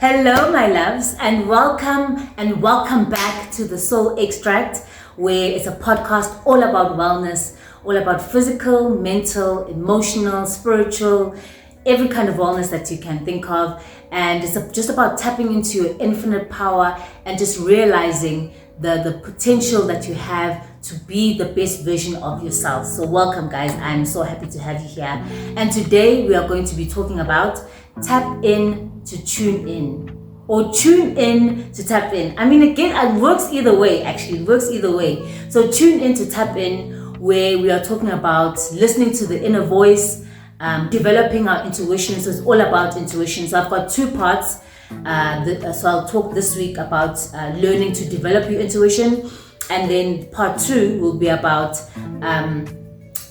Hello, my loves, and welcome back to the Soul Extract, where it's a podcast all about wellness, all about physical, mental, emotional, spiritual, every kind of wellness that you can think of. And it's just about tapping into your infinite power and just realizing the potential that you have to be the best version of yourself. So welcome, guys. I'm so happy to have you here. And today we are going to be talking about tap in to tune in, or tune in to tap in. I mean, again, it works either way. Actually, it works either way. So tune in to tap in, where we are talking about listening to the inner voice, developing our intuition. So it's all about intuition. So I've got two parts. So I'll talk this week about learning to develop your intuition, and then part two will be about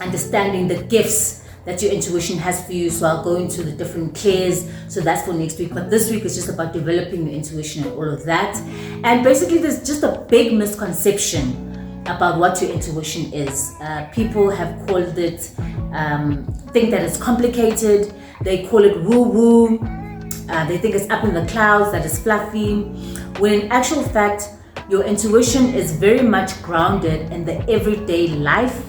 understanding the gifts that your intuition has for you. So I'll go into the different clairs. So that's for next week. But this week is just about developing your intuition and all of that. And basically, there's just a big misconception about what your intuition is. People have called it, think that it's complicated. They call it woo-woo. They think it's up in the clouds, that it's fluffy. When in actual fact, your intuition is very much grounded in the everyday life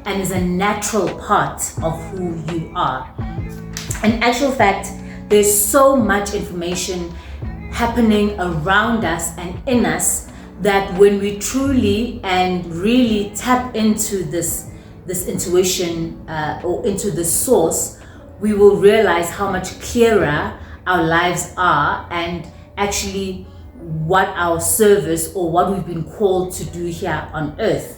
and is a natural part of who you are. In actual fact, there's so much information happening around us and in us that when we truly and really tap into this intuition or into the source, we will realize how much clearer our lives are and actually what our service or what we've been called to do here on earth.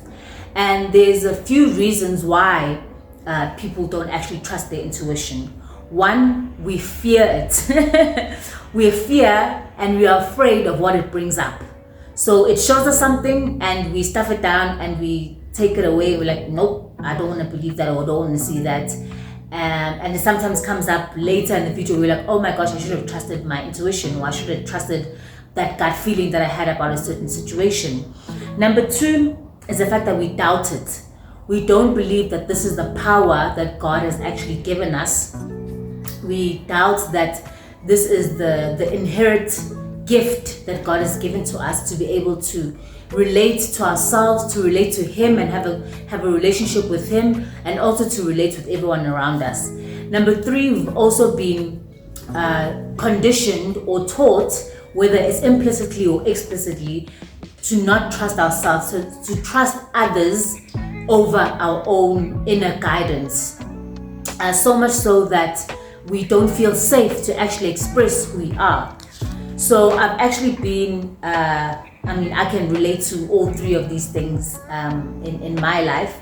And there's a few reasons why people don't actually trust their intuition. One, we fear it. We fear and we are afraid of what it brings up. So it shows us something and we stuff it down and we take it away. We're like, nope, I don't want to believe that, or I don't want to see that. And it sometimes comes up later in the future. We're like, oh my gosh, I should have trusted my intuition, or I should have trusted that gut feeling that I had about a certain situation. Number two is the fact that we doubt it. We don't believe that this is the power that God has actually given us. We doubt that this is the inherent gift that God has given to us to be able to relate to ourselves, to relate to Him and have a relationship with Him, and also to relate with everyone around us. Number three, we've also been conditioned or taught, whether it's implicitly or explicitly, to not trust ourselves, to trust others over our own inner guidance. So much so that we don't feel safe to actually express who we are. So I've actually been, I can relate to all three of these things in my life,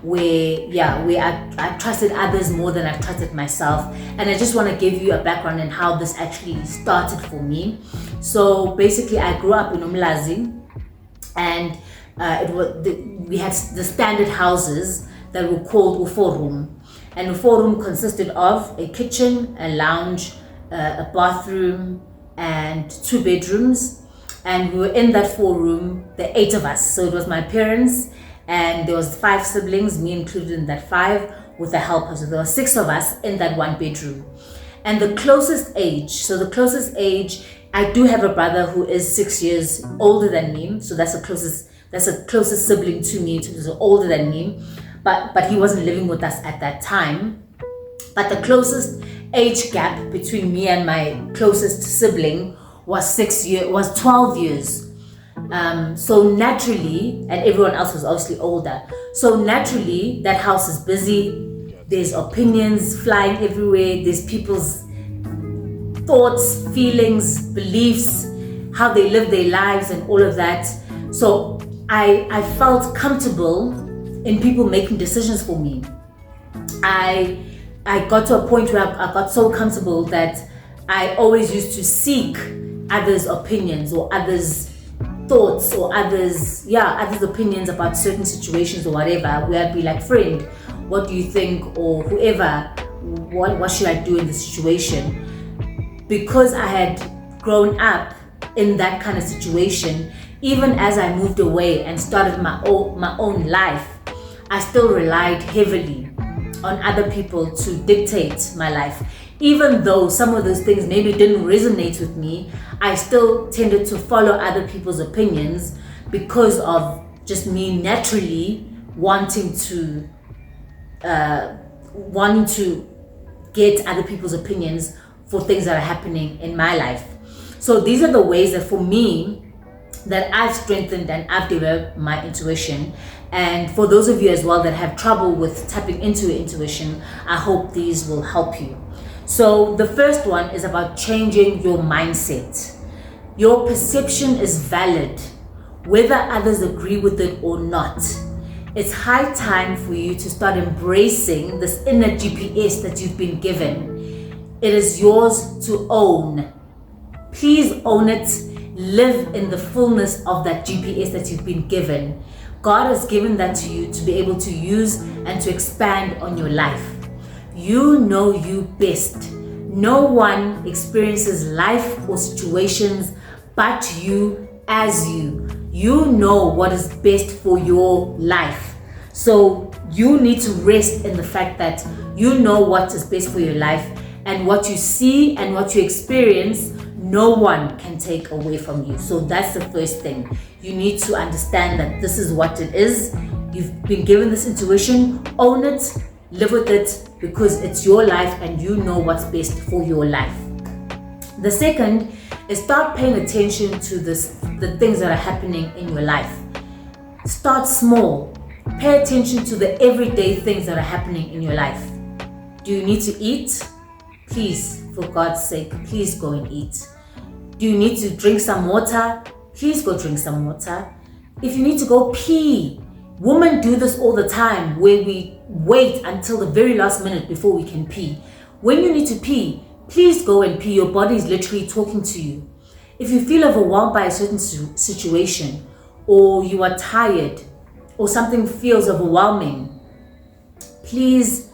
where I trusted others more than I've trusted myself. And I just want to give you a background on how this actually started for me. So basically, I grew up in Umlazi, and we had the standard houses that were called Uforum. And Uforum consisted of a kitchen, a lounge, a bathroom, and 2 bedrooms. And we were in that 4-room, the 8 of us. So it was my parents, and there was 5 siblings, me included in that 5, with a helper. So there were 6 of us in that 1 bedroom. And the closest age, I do have a brother who is 6 years older than me. So that's the closest sibling to me, who's older than me. But he wasn't living with us at that time. But the closest age gap between me and my closest sibling was 12 years. So naturally, and everyone else was obviously older. So naturally, that house is busy. There's opinions flying everywhere. There's people's thoughts, feelings, beliefs, how they live their lives and all of that. So I felt comfortable in people making decisions for me. I got to a point where I got so comfortable that I always used to seek others' opinions or others' thoughts or others' opinions about certain situations or whatever, where I'd be like, friend, what do you think? Or whoever, what should I do in this situation? Because I had grown up in that kind of situation, even as I moved away and started my own life, I still relied heavily on other people to dictate my life. Even though some of those things maybe didn't resonate with me, I still tended to follow other people's opinions because of just me naturally wanting to get other people's opinions for things that are happening in my life. So these are the ways that for me that I've strengthened and I've developed my intuition. And for those of you as well that have trouble with tapping into your intuition, I hope these will help you. So the first one is about changing your mindset. Your perception is valid, whether others agree with it or not. It's high time for you to start embracing this inner GPS that you've been given. It is yours to own. Please own it. Live in the fullness of that GPS that you've been given. God has given that to you to be able to use and to expand on your life. You know you best. No one experiences life or situations but you as you. You know what is best for your life. So you need to rest in the fact that you know what is best for your life, and what you see and what you experience, no one can take away from you. So that's the first thing. You need to understand that this is what it is. You've been given this intuition. Own it, live with it, because it's your life and you know what's best for your life. The second is start paying attention to the things that are happening in your life. Start small. Pay attention to the everyday things that are happening in your life. Do you need to eat? Please, for God's sake, please go and eat. Do you need to drink some water? Please go drink some water. If you need to go pee, women do this all the time, where we wait until the very last minute before we can pee. When you need to pee, please go and pee. Your body is literally talking to you. If you feel overwhelmed by a certain situation, or you are tired, or something feels overwhelming, please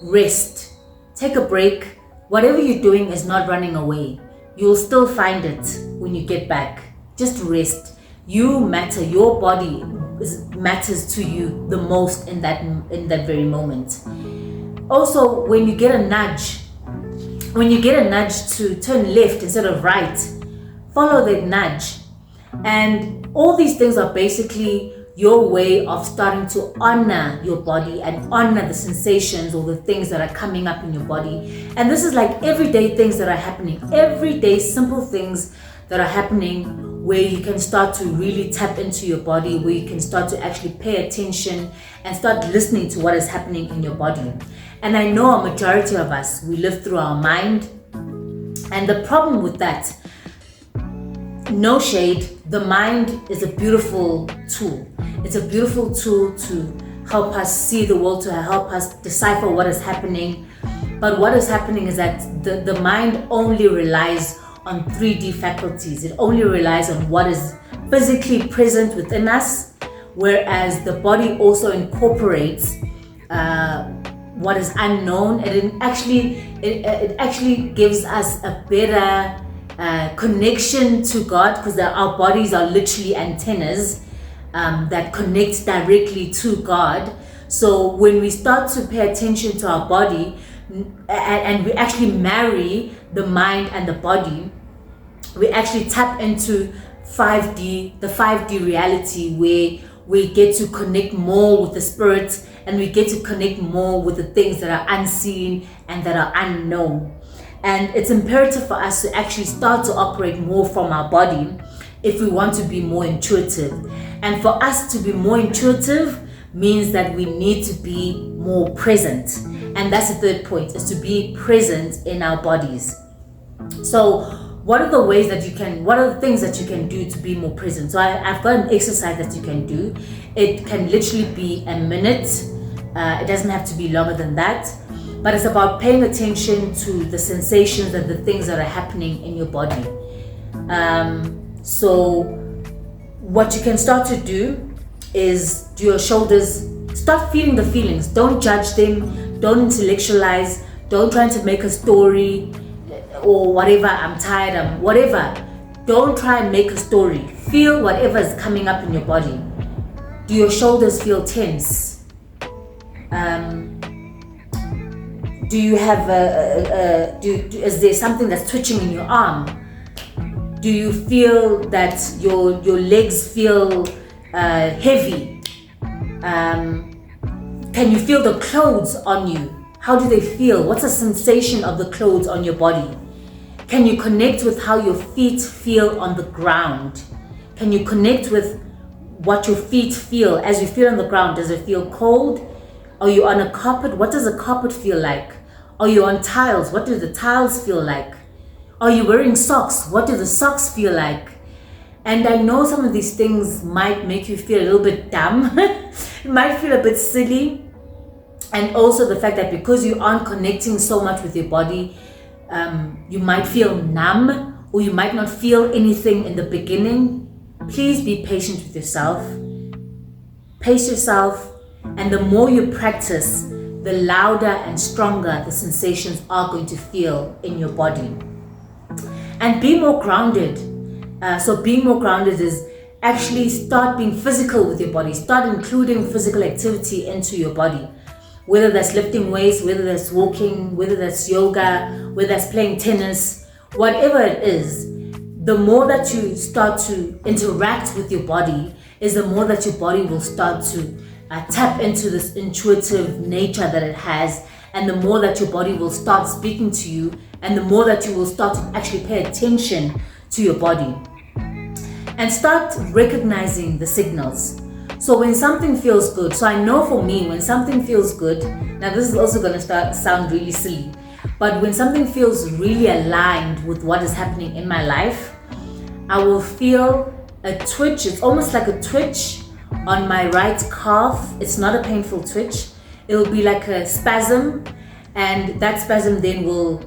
rest. Take a break. Whatever you're doing is not running away. You'll still find it when you get back. Just rest. You matter. Your body matters to you the most in that very moment. Also, when you get a nudge to turn left instead of right, follow that nudge. And all these things are basically your way of starting to honor your body and honor the sensations or the things that are coming up in your body. And this is like everyday things that are happening, everyday simple things that are happening, where you can start to really tap into your body, where you can start to actually pay attention and start listening to what is happening in your body. And I know a majority of us, we live through our mind. And the problem with that, no shade, the mind is a beautiful tool. It's a beautiful tool to help us see the world, to help us decipher what is happening. But what is happening is that the mind only relies on 3D faculties. It only relies on what is physically present within us, whereas the body also incorporates what is unknown. It actually gives us a better connection to God, because our bodies are literally antennas that connect directly to God. So when we start to pay attention to our body and we actually marry the mind and the body, we actually tap into the 5D reality, where we get to connect more with the spirit, and we get to connect more with the things that are unseen and that are unknown. And it's imperative for us to actually start to operate more from our body if we want to be more intuitive. And for us to be more intuitive means that we need to be more present. And that's the third point, is to be present in our bodies. So what are the things that you can do to be more present? So I've got an exercise that you can do. It can literally be a minute. It doesn't have to be longer than that. But it's about paying attention to the sensations and the things that are happening in your body. So what you can start to do is do your shoulders, start feeling the feelings. Don't judge them, don't intellectualize, don't try to make a story or whatever, I'm tired, whatever. Don't try and make a story. Feel whatever is coming up in your body. Do your shoulders feel tense? Do you have is there something that's twitching in your arm? Do you feel that your legs feel heavy? Can you feel the clothes on you? How do they feel? What's the sensation of the clothes on your body? Can you connect with how your feet feel on the ground? Can you connect with what your feet feel as you feel on the ground? Does it feel cold? Are you on a carpet? What does a carpet feel like? Are you on tiles? What do the tiles feel like? Are you wearing socks? What do the socks feel like? And I know some of these things might make you feel a little bit dumb. It might feel a bit silly. And also the fact that because you aren't connecting so much with your body, you might feel numb, or you might not feel anything in the beginning. Please be patient with yourself. Pace yourself. And the more you practice, the louder and stronger the sensations are going to feel in your body. And be more grounded. So being more grounded is actually start being physical with your body. Start including physical activity into your body. Whether that's lifting weights, whether that's walking, whether that's yoga, whether that's playing tennis, whatever it is, the more that you start to interact with your body is the more that your body will start to tap into this intuitive nature that it has, and the more that your body will start speaking to you, and the more that you will start to actually pay attention to your body and start recognizing the signals. So when something feels good, so I know for me, when something feels good, now this is also going to sound really silly, but when something feels really aligned with what is happening in my life, I will feel a twitch. It's almost like a twitch on my right calf. It's not a painful twitch. It will be like a spasm, and that spasm then will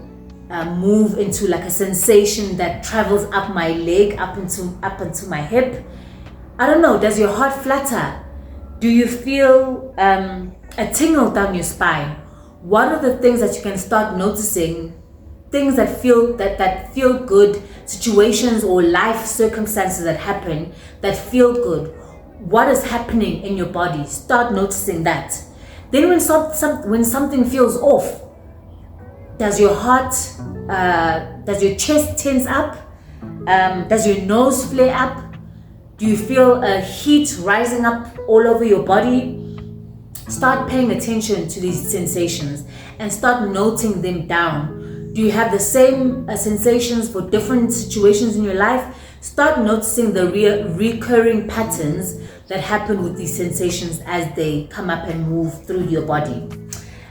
move into like a sensation that travels up my leg, up into my hip. I don't know, does your heart flutter? Do you feel a tingle down your spine? What are the things that you can start noticing? Things that feel good, situations or life circumstances that happen that feel good. What is happening in your body? Start noticing that. Then when something feels off, does your heart, does your chest tense up? Does your nose flare up? Do you feel a heat rising up all over your body? Start paying attention to these sensations and start noting them down. Do you have the same sensations for different situations in your life? Start noticing the recurring patterns that happen with these sensations as they come up and move through your body.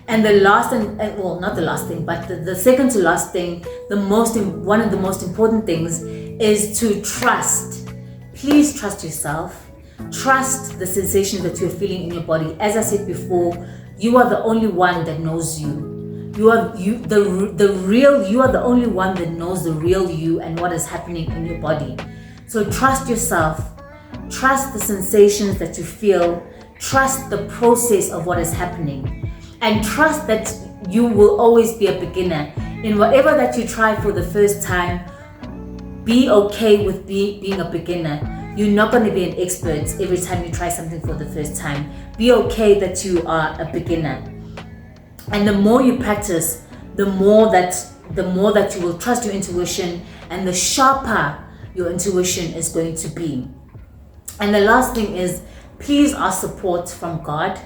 And the last well, not the last thing, but the second to last thing, one of the most important things is to trust. Please trust yourself. Trust the sensations that you're feeling in your body. As I said before, you are the only one that knows you. You are the only one that knows the real you and what is happening in your body. So trust yourself. Trust the sensations that you feel. Trust the process of what is happening. And trust that you will always be a beginner. In whatever that you try for the first time, be okay with being a beginner. You're not going to be an expert every time you try something for the first time. Be okay that you are a beginner. And the more you practice, the more that you will trust your intuition, and the sharper your intuition is going to be. And the last thing is, please ask support from God.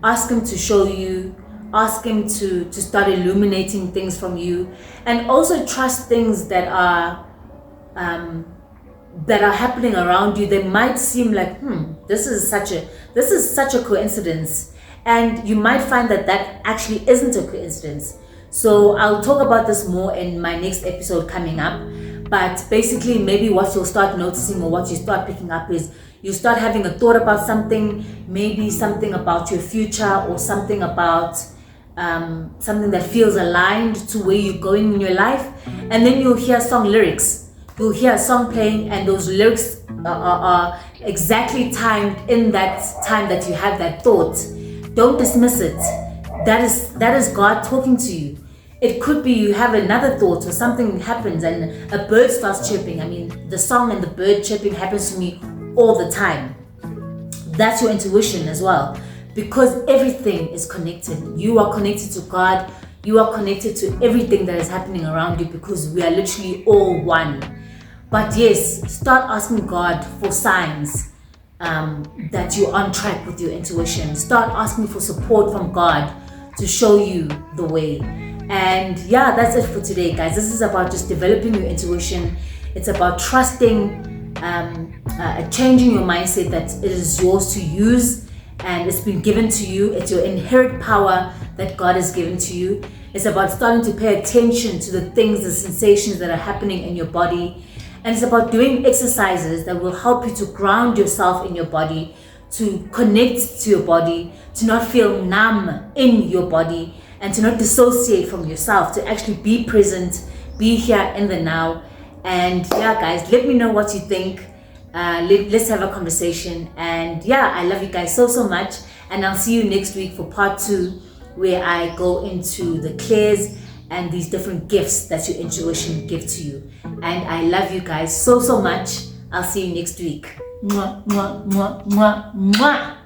Ask Him to show you. Ask Him to start illuminating things from you, and also trust things that are happening around you. They might seem like, this is such a coincidence, and you might find that actually isn't a coincidence. So I'll talk about this more in my next episode coming up. But basically, maybe what you'll start noticing or what you start picking up is you start having a thought about something, maybe something about your future, or something about something that feels aligned to where you're going in your life, and then you'll hear song lyrics. You'll hear a song playing, and those lyrics are exactly timed in that time that you have that thought. Don't dismiss it. That is God talking to you. It could be you have another thought, or something happens and a bird starts chirping. I mean, the song and the bird chirping happens to me all the time. That's your intuition as well, because everything is connected. You are connected to God. You are connected to everything that is happening around you because we are literally all one. But yes, start asking God for signs that you're on track with your intuition. Start asking for support from God to show you the way. And yeah, that's it for today, guys. This is about just developing your intuition. It's about trusting, changing your mindset that it is yours to use and it's been given to you. It's your inherent power that God has given to you. It's about starting to pay attention to the things, the sensations that are happening in your body. And it's about doing exercises that will help you to ground yourself in your body, to connect to your body, to not feel numb in your body, and to not dissociate from yourself, to actually be present, be here in the now. And yeah, guys, let me know what you think. Let's have a conversation. And yeah, I love you guys so much. And I'll see you next week for part 2, where I go into the clairs and these different gifts that your intuition gives to you. And I love you guys so much. I'll see you next week. Mwah, mwah, mwah, mwah, mwah.